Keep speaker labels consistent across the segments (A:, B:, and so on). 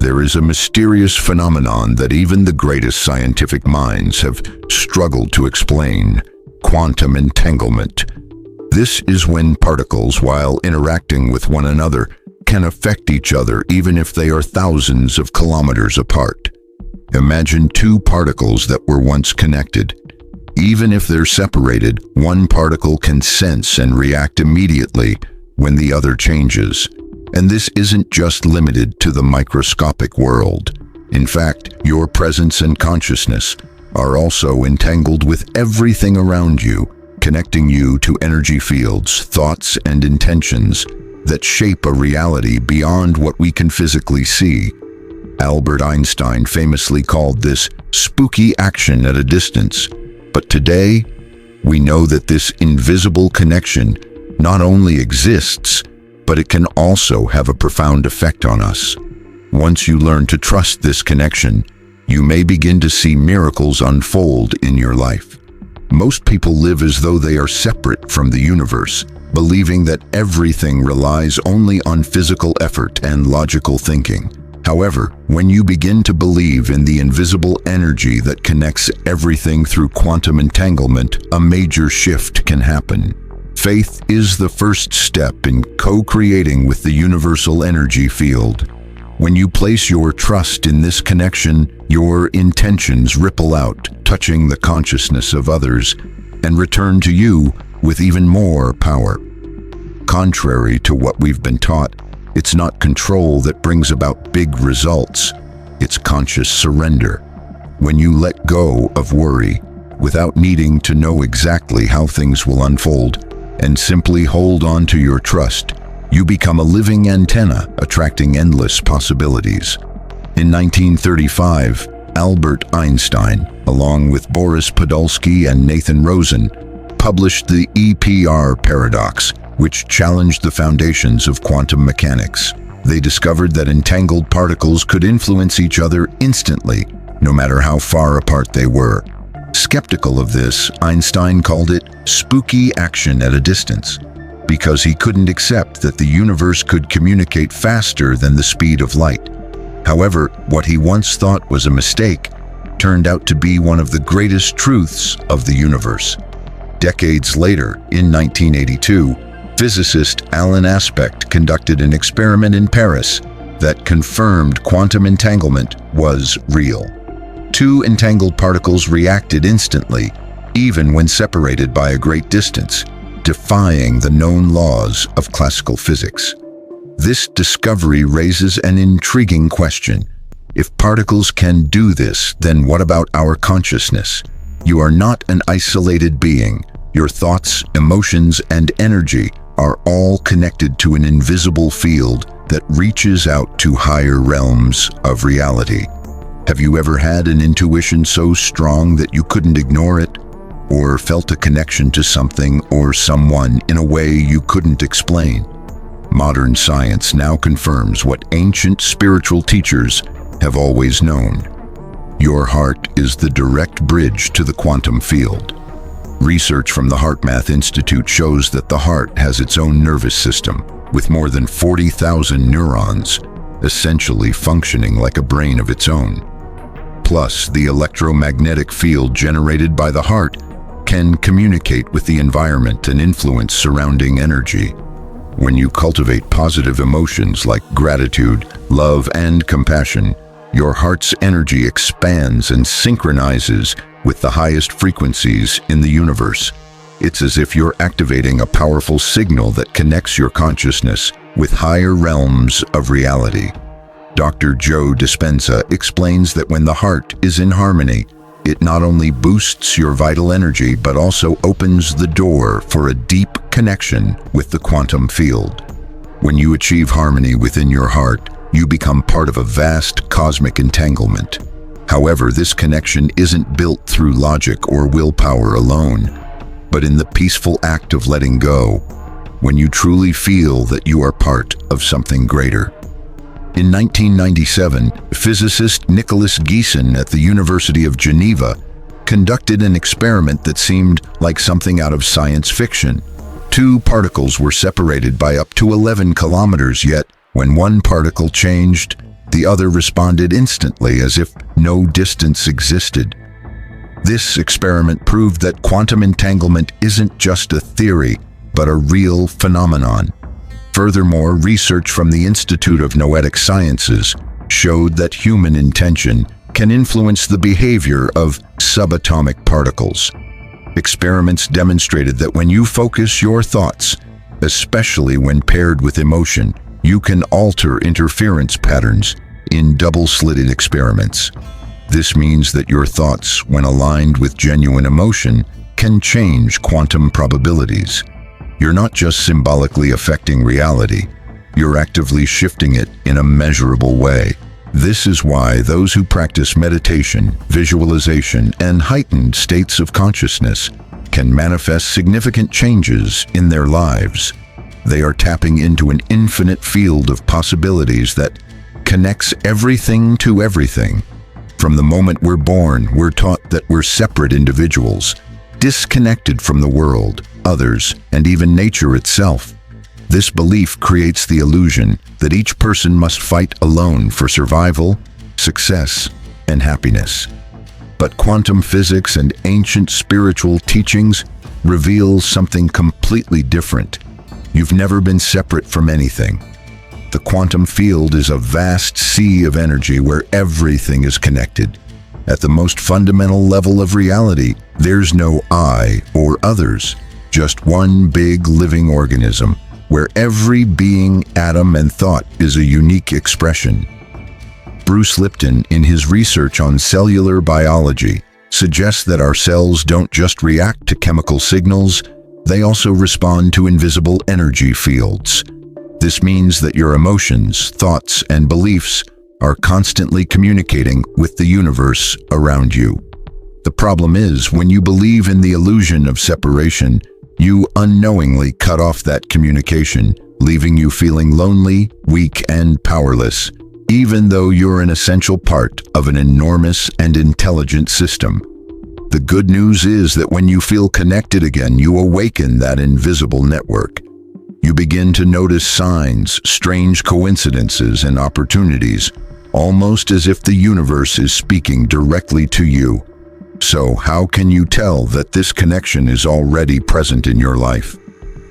A: there is a mysterious phenomenon that even the greatest scientific minds have struggled to explain: quantum entanglement. This is when particles, while interacting with one another, can affect each other even if they are thousands of kilometers apart. Imagine two particles that were once connected. Even if they're separated, one particle can sense and react immediately when the other changes. And this isn't just limited to the microscopic world. In fact, your presence and consciousness are also entangled with everything around you, connecting you to energy fields, thoughts, and intentions that shape a reality beyond what we can physically see. Albert Einstein famously called this spooky action at a distance. But today, we know that this invisible connection not only exists, but it can also have a profound effect on us. Once you learn to trust this connection, you may begin to see miracles unfold in your life. Most people live as though they are separate from the universe, believing that everything relies only on physical effort and logical thinking. However, when you begin to believe in the invisible energy that connects everything through quantum entanglement, a major shift can happen. Faith is the first step in co-creating with the universal energy field. When you place your trust in this connection, your intentions ripple out, touching the consciousness of others, and return to you with even more power. Contrary to what we've been taught, it's not control that brings about big results. It's conscious surrender. When you let go of worry, without needing to know exactly how things will unfold, and simply hold on to your trust, you become a living antenna, attracting endless possibilities. In 1935, Albert Einstein, along with Boris Podolsky and Nathan Rosen, published the EPR paradox, which challenged the foundations of quantum mechanics. They discovered that entangled particles could influence each other instantly, no matter how far apart they were. Skeptical of this, Einstein called it spooky action at a distance, because he couldn't accept that the universe could communicate faster than the speed of light. However, what he once thought was a mistake turned out to be one of the greatest truths of the universe. Decades later, in 1982, physicist Alan Aspect conducted an experiment in Paris that confirmed quantum entanglement was real. Two entangled particles reacted instantly, even when separated by a great distance, defying the known laws of classical physics. This discovery raises an intriguing question. If particles can do this, then what about our consciousness? You are not an isolated being. Your thoughts, emotions, and energy are all connected to an invisible field that reaches out to higher realms of reality. Have you ever had an intuition so strong that you couldn't ignore it? Or felt a connection to something or someone in a way you couldn't explain? Modern science now confirms what ancient spiritual teachers have always known. Your heart is the direct bridge to the quantum field. Research from the HeartMath Institute shows that the heart has its own nervous system, with more than 40,000 neurons, essentially functioning like a brain of its own. Plus, the electromagnetic field generated by the heart can communicate with the environment and influence surrounding energy. When you cultivate positive emotions like gratitude, love, and compassion, your heart's energy expands and synchronizes with the highest frequencies in the universe. It's as if you're activating a powerful signal that connects your consciousness with higher realms of reality. Dr. Joe Dispenza explains that when the heart is in harmony, it not only boosts your vital energy, but also opens the door for a deep connection with the quantum field. When you achieve harmony within your heart, you become part of a vast cosmic entanglement. However, this connection isn't built through logic or willpower alone, but in the peaceful act of letting go, when you truly feel that you are part of something greater. In 1997, physicist Nicholas Geeson at the University of Geneva conducted an experiment that seemed like something out of science fiction. Two particles were separated by up to 11 kilometers, yet when one particle changed, The other responded instantly, as if no distance existed. This experiment proved that quantum entanglement isn't just a theory, but a real phenomenon. Furthermore, research from the Institute of Noetic Sciences showed that human intention can influence the behavior of subatomic particles. Experiments demonstrated that when you focus your thoughts, especially when paired with emotion, you can alter interference patterns in double-slitted experiments. This means that your thoughts, when aligned with genuine emotion, can change quantum probabilities. You're not just symbolically affecting reality, you're actively shifting it in a measurable way. This is why those who practice meditation, visualization, and heightened states of consciousness can manifest significant changes in their lives. They are tapping into an infinite field of possibilities that connects everything to everything. From the moment we're born, we're taught that we're separate individuals, disconnected from the world, others, and even nature itself. This belief creates the illusion that each person must fight alone for survival, success, and happiness. But quantum physics and ancient spiritual teachings reveal something completely different. You've never been separate from anything. The quantum field is a vast sea of energy where everything is connected. At the most fundamental level of reality, there's no I or others, just one big living organism, where every being, atom, and thought is a unique expression. Bruce Lipton, in his research on cellular biology, suggests that our cells don't just react to chemical signals, they also respond to invisible energy fields. This means that your emotions, thoughts, and beliefs are constantly communicating with the universe around you. The problem is, when you believe in the illusion of separation, you unknowingly cut off that communication, leaving you feeling lonely, weak, and powerless, even though you're an essential part of an enormous and intelligent system. The good news is that when you feel connected again, you awaken that invisible network. You begin to notice signs, strange coincidences, and opportunities, almost as if the universe is speaking directly to you. So, how can you tell that this connection is already present in your life?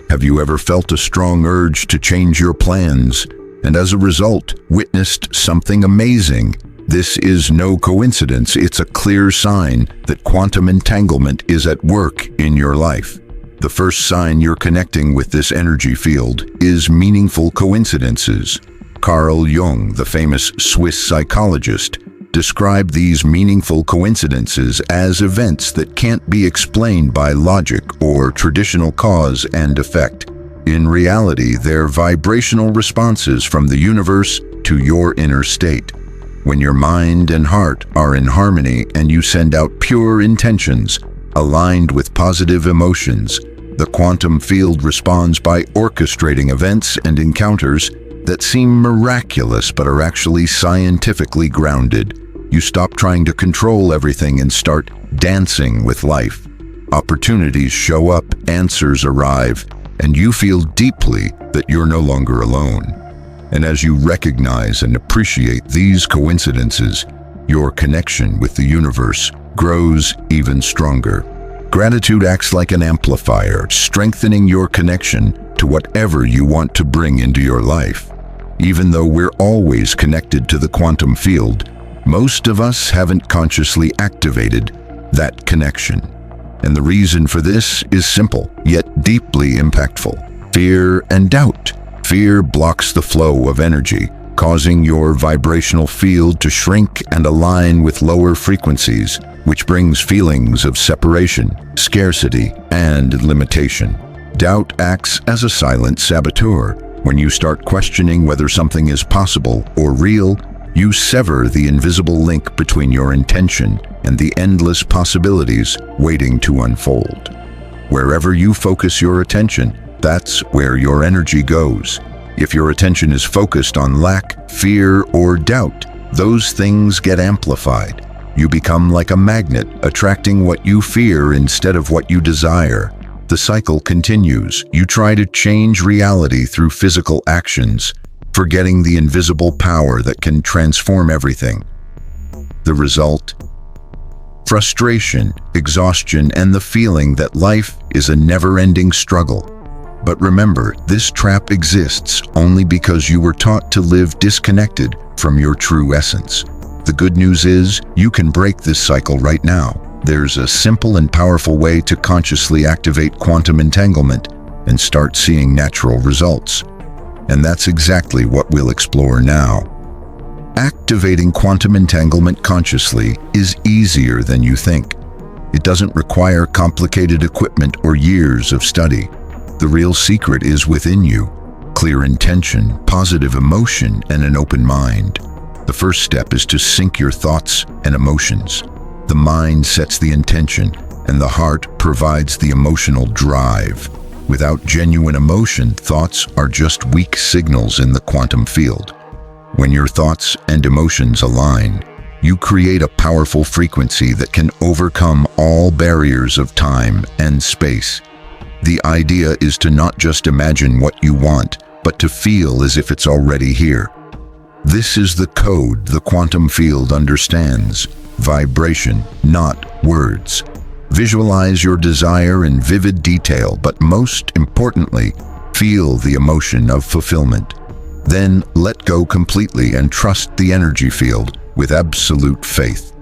A: Have you ever felt a strong urge to change your plans, and as a result, witnessed something amazing? This is no coincidence, it's a clear sign that quantum entanglement is at work in your life. The first sign you're connecting with this energy field is meaningful coincidences. Carl Jung, the famous Swiss psychologist, described these meaningful coincidences as events that can't be explained by logic or traditional cause and effect. In reality, they're vibrational responses from the universe to your inner state. When your mind and heart are in harmony and you send out pure intentions, aligned with positive emotions, the quantum field responds by orchestrating events and encounters that seem miraculous but are actually scientifically grounded. You stop trying to control everything and start dancing with life. Opportunities show up, answers arrive, and you feel deeply that you're no longer alone. And as you recognize and appreciate these coincidences, your connection with the universe grows even stronger. Gratitude acts like an amplifier, strengthening your connection to whatever you want to bring into your life. Even though we're always connected to the quantum field, most of us haven't consciously activated that connection. And the reason for this is simple, yet deeply impactful: fear and doubt. Fear blocks the flow of energy, causing your vibrational field to shrink and align with lower frequencies, which brings feelings of separation, scarcity, and limitation. Doubt acts as a silent saboteur. When you start questioning whether something is possible or real, you sever the invisible link between your intention and the endless possibilities waiting to unfold. Wherever you focus your attention, that's where your energy goes. If your attention is focused on lack, fear, or doubt, those things get amplified. You become like a magnet, attracting what you fear instead of what you desire. The cycle continues. You try to change reality through physical actions, forgetting the invisible power that can transform everything. The result? Frustration, exhaustion, and the feeling that life is a never-ending struggle. But remember, this trap exists only because you were taught to live disconnected from your true essence. The good news is, you can break this cycle right now. There's a simple and powerful way to consciously activate quantum entanglement and start seeing natural results. And that's exactly what we'll explore now. Activating quantum entanglement consciously is easier than you think. It doesn't require complicated equipment or years of study. The real secret is within you: clear intention, positive emotion, and an open mind. The first step is to sync your thoughts and emotions. The mind sets the intention, and the heart provides the emotional drive. Without genuine emotion, thoughts are just weak signals in the quantum field. When your thoughts and emotions align, you create a powerful frequency that can overcome all barriers of time and space. The idea is to not just imagine what you want, but to feel as if it's already here. This is the code the quantum field understands: vibration, not words. Visualize your desire in vivid detail, but most importantly, feel the emotion of fulfillment. Then let go completely and trust the energy field with absolute faith.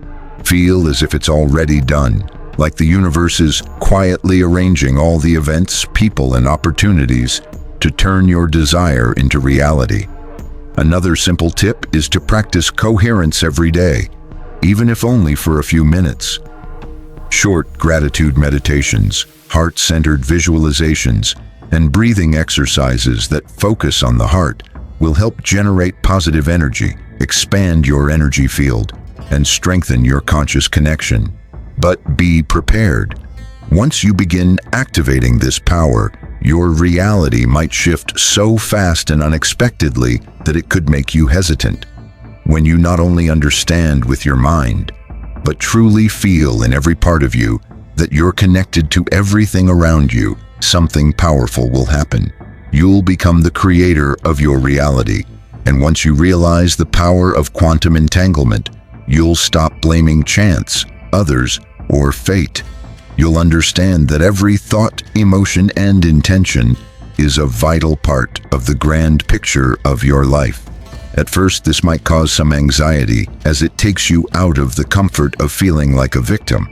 A: Feel as if it's already done, like the universe is quietly arranging all the events, people, and opportunities to turn your desire into reality. Another simple tip is to practice coherence every day, even if only for a few minutes. Short gratitude meditations, heart-centered visualizations, and breathing exercises that focus on the heart will help generate positive energy, expand your energy field, and strengthen your conscious connection. But be prepared. Once you begin activating this power, your reality might shift so fast and unexpectedly that it could make you hesitant. When you not only understand with your mind, but truly feel in every part of you that you're connected to everything around you, something powerful will happen. You'll become the creator of your reality. And once you realize the power of quantum entanglement, you'll stop blaming chance, others, or fate. You'll understand that every thought, emotion, and intention is a vital part of the grand picture of your life. At first, this might cause some anxiety, as it takes you out of the comfort of feeling like a victim.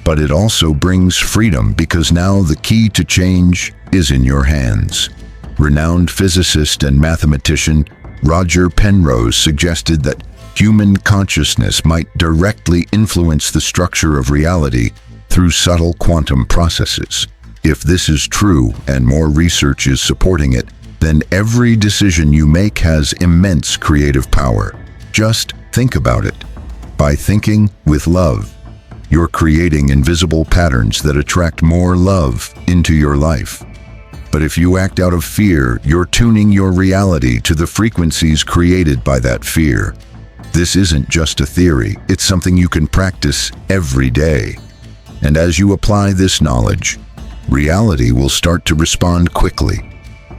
A: But it also brings freedom, because now the key to change is in your hands. Renowned physicist and mathematician Roger Penrose suggested that human consciousness might directly influence the structure of reality through subtle quantum processes. If this is true, and more research is supporting it, then every decision you make has immense creative power. Just think about it. By thinking with love, you're creating invisible patterns that attract more love into your life. But if you act out of fear, you're tuning your reality to the frequencies created by that fear. This isn't just a theory, it's something you can practice every day. And as you apply this knowledge, reality will start to respond quickly.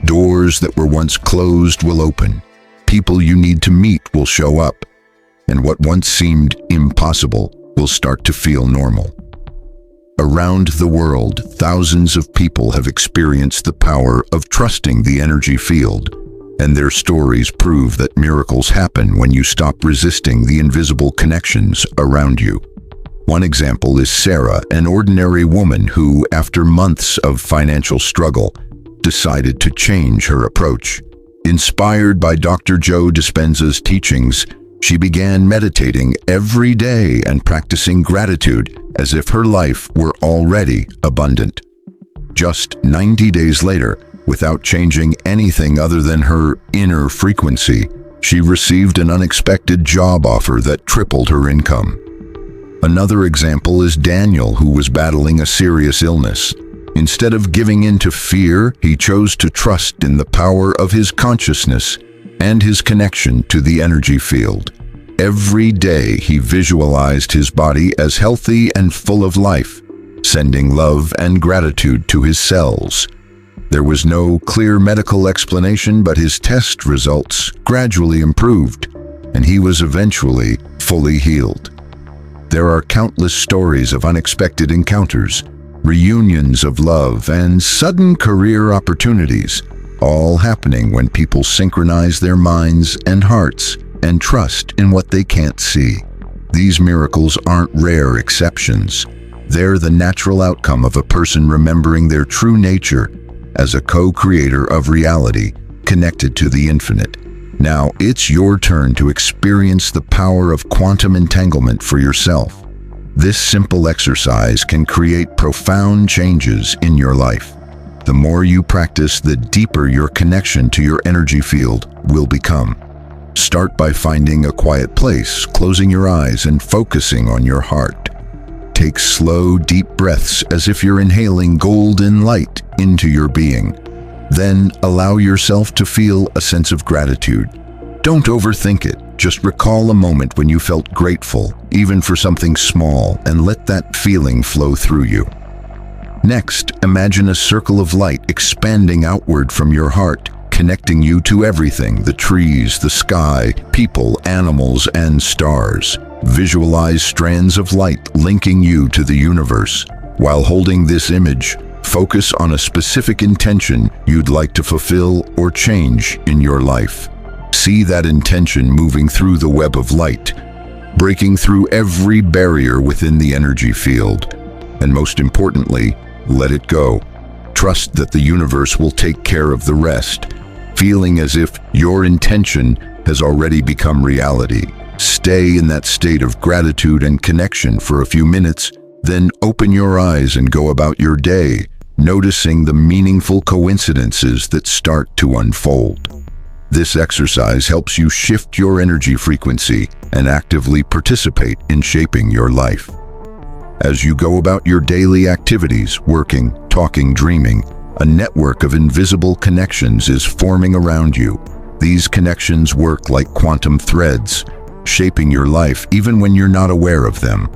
A: Doors that were once closed will open. People you need to meet will show up. And what once seemed impossible will start to feel normal. Around the world, thousands of people have experienced the power of trusting the energy field, and their stories prove that miracles happen when you stop resisting the invisible connections around you. One example is Sarah, an ordinary woman who, after months of financial struggle, decided to change her approach. Inspired by Dr. Joe Dispenza's teachings, she began meditating every day and practicing gratitude as if her life were already abundant. Just 90 days later, without changing anything other than her inner frequency, she received an unexpected job offer that tripled her income. Another example is Daniel, who was battling a serious illness. Instead of giving in to fear, he chose to trust in the power of his consciousness and his connection to the energy field. Every day he visualized his body as healthy and full of life, sending love and gratitude to his cells. There was no clear medical explanation, but his test results gradually improved, and he was eventually fully healed. There are countless stories of unexpected encounters, reunions of love, and sudden career opportunities, all happening when people synchronize their minds and hearts and trust in what they can't see. These miracles aren't rare exceptions. They're the natural outcome of a person remembering their true nature as a co-creator of reality connected to the infinite. Now it's your turn to experience the power of quantum entanglement for yourself. This simple exercise can create profound changes in your life. The more you practice, the deeper your connection to your energy field will become. Start by finding a quiet place, closing your eyes, and focusing on your heart. Take slow, deep breaths as if you're inhaling golden light into your being. Then allow yourself to feel a sense of gratitude. Don't overthink it. Just recall a moment when you felt grateful, even for something small, and let that feeling flow through you. Next, imagine a circle of light expanding outward from your heart, connecting you to everything: the trees, the sky, people, animals, and stars. Visualize strands of light linking you to the universe. While holding this image, focus on a specific intention you'd like to fulfill or change in your life. See that intention moving through the web of light, breaking through every barrier within the energy field. And most importantly, let it go. Trust that the universe will take care of the rest, feeling as if your intention has already become reality. Stay in that state of gratitude and connection for a few minutes, then open your eyes and go about your day, noticing the meaningful coincidences that start to unfold. This exercise helps you shift your energy frequency and actively participate in shaping your life. As you go about your daily activities, working, talking, dreaming, a network of invisible connections is forming around you. These connections work like quantum threads, shaping your life even when you're not aware of them.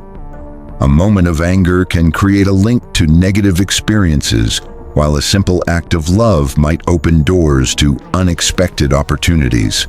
A: A moment of anger can create a link to negative experiences, while a simple act of love might open doors to unexpected opportunities.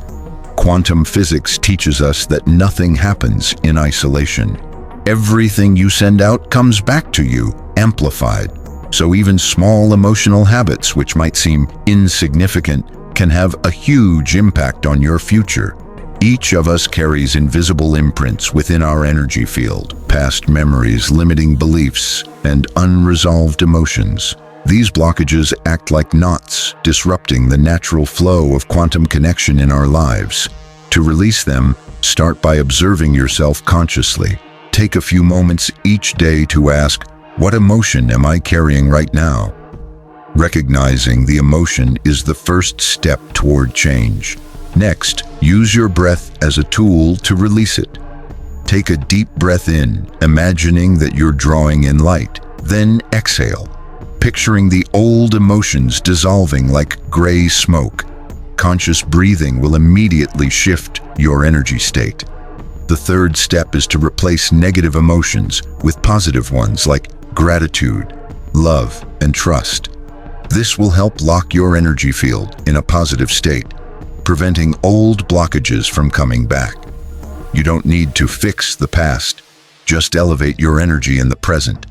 A: Quantum physics teaches us that nothing happens in isolation. Everything you send out comes back to you, amplified. So even small emotional habits, which might seem insignificant, can have a huge impact on your future. Each of us carries invisible imprints within our energy field, past memories, limiting beliefs, and unresolved emotions. These blockages act like knots, disrupting the natural flow of quantum connection in our lives. To release them, start by observing yourself consciously. Take a few moments each day to ask, what emotion am I carrying right now? Recognizing the emotion is the first step toward change. Next, use your breath as a tool to release it. Take a deep breath in, imagining that you're drawing in light. Then exhale, picturing the old emotions dissolving like gray smoke. Conscious breathing will immediately shift your energy state. The third step is to replace negative emotions with positive ones like gratitude, love, and trust. This will help lock your energy field in a positive state, preventing old blockages from coming back. You don't need to fix the past, just elevate your energy in the present,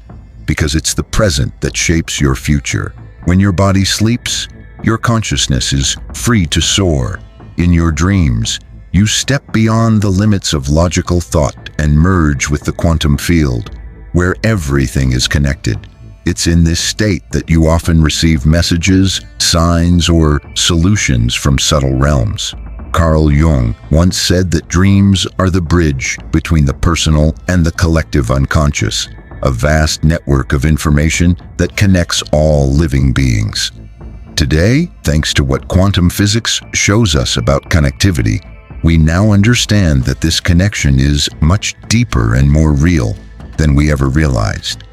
A: because it's the present that shapes your future. When your body sleeps, your consciousness is free to soar. In your dreams, you step beyond the limits of logical thought and merge with the quantum field, where everything is connected. It's in this state that you often receive messages, signs, or solutions from subtle realms. Carl Jung once said that dreams are the bridge between the personal and the collective unconscious, a vast network of information that connects all living beings. Today, thanks to what quantum physics shows us about connectivity, we now understand that this connection is much deeper and more real than we ever realized.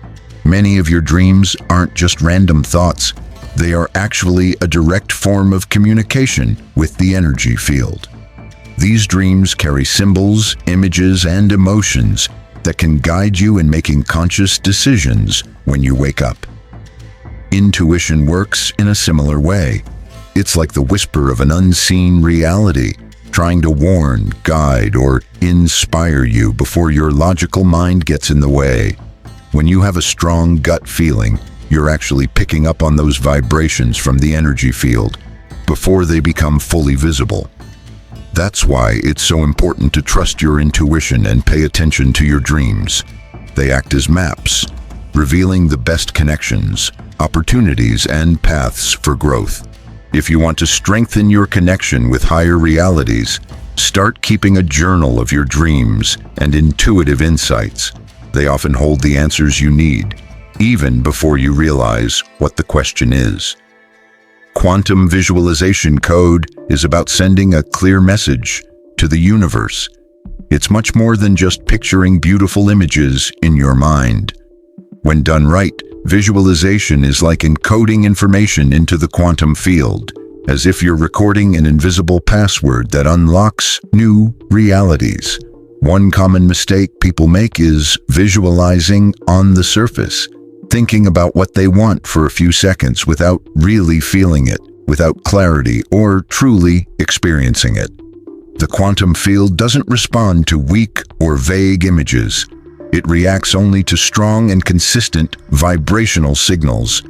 A: Many of your dreams aren't just random thoughts, they are actually a direct form of communication with the energy field. These dreams carry symbols, images, and emotions that can guide you in making conscious decisions when you wake up. Intuition works in a similar way. It's like the whisper of an unseen reality, trying to warn, guide, or inspire you before your logical mind gets in the way. When you have a strong gut feeling, you're actually picking up on those vibrations from the energy field before they become fully visible. That's why it's so important to trust your intuition and pay attention to your dreams. They act as maps, revealing the best connections, opportunities, and paths for growth. If you want to strengthen your connection with higher realities, start keeping a journal of your dreams and intuitive insights. They often hold the answers you need, even before you realize what the question is. Quantum visualization code is about sending a clear message to the universe. It's much more than just picturing beautiful images in your mind. When done right, visualization is like encoding information into the quantum field, as if you're recording an invisible password that unlocks new realities. One common mistake people make is visualizing on the surface, thinking about what they want for a few seconds without really feeling it, without clarity or truly experiencing it. The quantum field doesn't respond to weak or vague images. It reacts only to strong and consistent vibrational signals.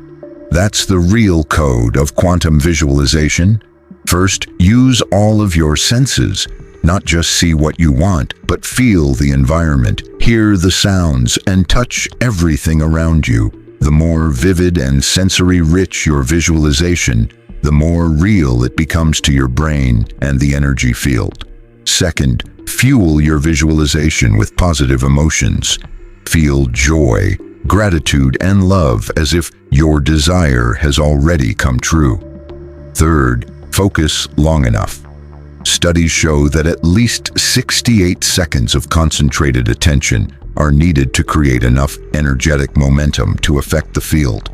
A: That's the real code of quantum visualization. First, use all of your senses. Not just see what you want, but feel the environment, hear the sounds, and touch everything around you. The more vivid and sensory-rich your visualization, the more real it becomes to your brain and the energy field. Second, fuel your visualization with positive emotions. Feel joy, gratitude, and love as if your desire has already come true. Third, focus long enough. Studies show that at least 68 seconds of concentrated attention are needed to create enough energetic momentum to affect the field.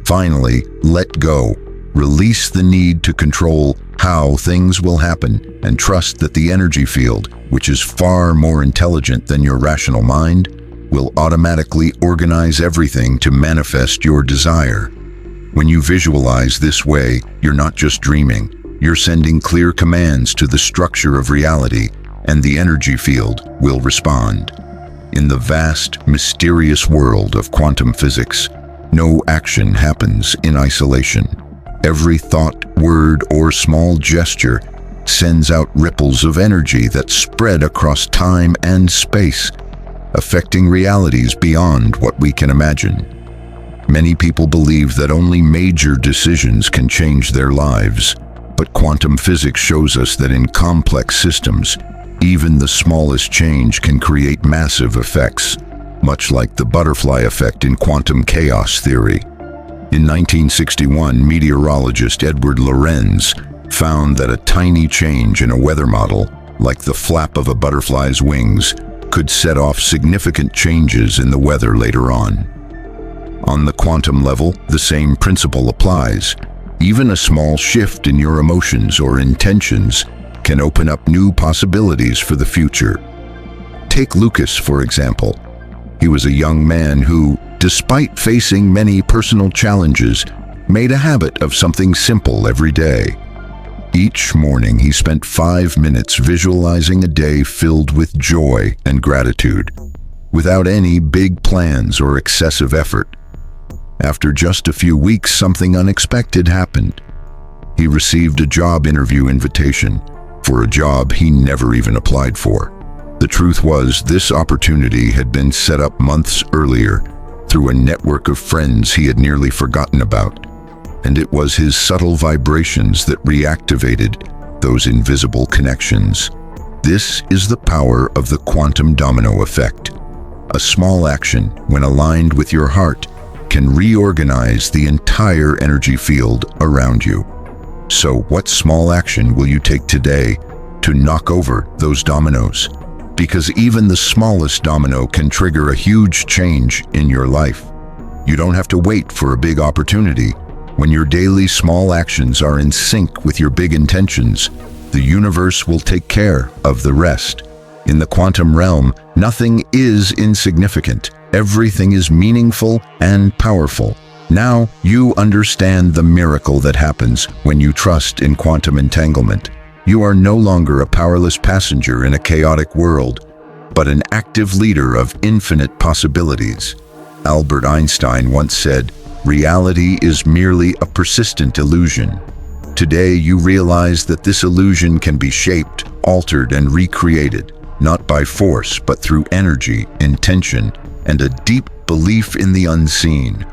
A: Finally, let go. Release the need to control how things will happen and trust that the energy field, which is far more intelligent than your rational mind, will automatically organize everything to manifest your desire. When you visualize this way, you're not just dreaming. You're sending clear commands to the structure of reality, and the energy field will respond. In the vast, mysterious world of quantum physics, no action happens in isolation. Every thought, word, or small gesture sends out ripples of energy that spread across time and space, affecting realities beyond what we can imagine. Many people believe that only major decisions can change their lives. But quantum physics shows us that in complex systems, even the smallest change can create massive effects, much like the butterfly effect in quantum chaos theory. In 1961, meteorologist Edward Lorenz found that a tiny change in a weather model, like the flap of a butterfly's wings, could set off significant changes in the weather later on. On the quantum level, the same principle applies. Even a small shift in your emotions or intentions can open up new possibilities for the future. Take Lucas, for example. He was a young man who, despite facing many personal challenges, made a habit of something simple every day. Each morning, he spent 5 minutes visualizing a day filled with joy and gratitude, without any big plans or excessive effort. After just a few weeks, something unexpected happened. He received a job interview invitation for a job he never even applied for. The truth was, this opportunity had been set up months earlier through a network of friends he had nearly forgotten about. And it was his subtle vibrations that reactivated those invisible connections. This is the power of the quantum domino effect. A small action, when aligned with your heart, can reorganize the entire energy field around you. So what small action will you take today to knock over those dominoes? Because even the smallest domino can trigger a huge change in your life. You don't have to wait for a big opportunity. When your daily small actions are in sync with your big intentions, the universe will take care of the rest. In the quantum realm, nothing is insignificant. Everything is meaningful and powerful. Now you understand the miracle that happens when you trust in quantum entanglement. You are no longer a powerless passenger in a chaotic world, but an active leader of infinite possibilities. Albert Einstein once said, "Reality is merely a persistent illusion." Today you realize that this illusion can be shaped, altered, and recreated, not by force, but through energy, intention, and a deep belief in the unseen.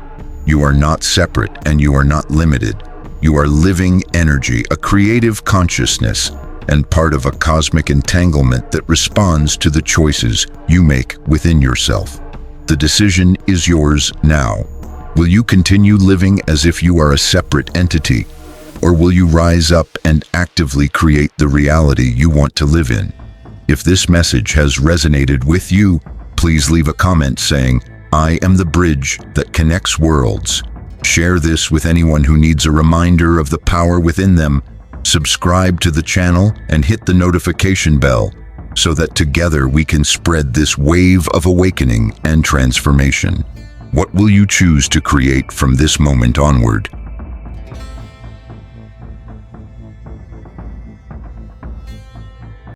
A: You are not separate and you are not limited. You are living energy, a creative consciousness, and part of a cosmic entanglement that responds to the choices you make within yourself. The decision is yours now. Will you continue living as if you are a separate entity, or will you rise up and actively create the reality you want to live in? If this message has resonated with you, please leave a comment saying, "I am the bridge that connects worlds." Share this with anyone who needs a reminder of the power within them. Subscribe to the channel and hit the notification bell so that together we can spread this wave of awakening and transformation. What will you choose to create from this moment onward?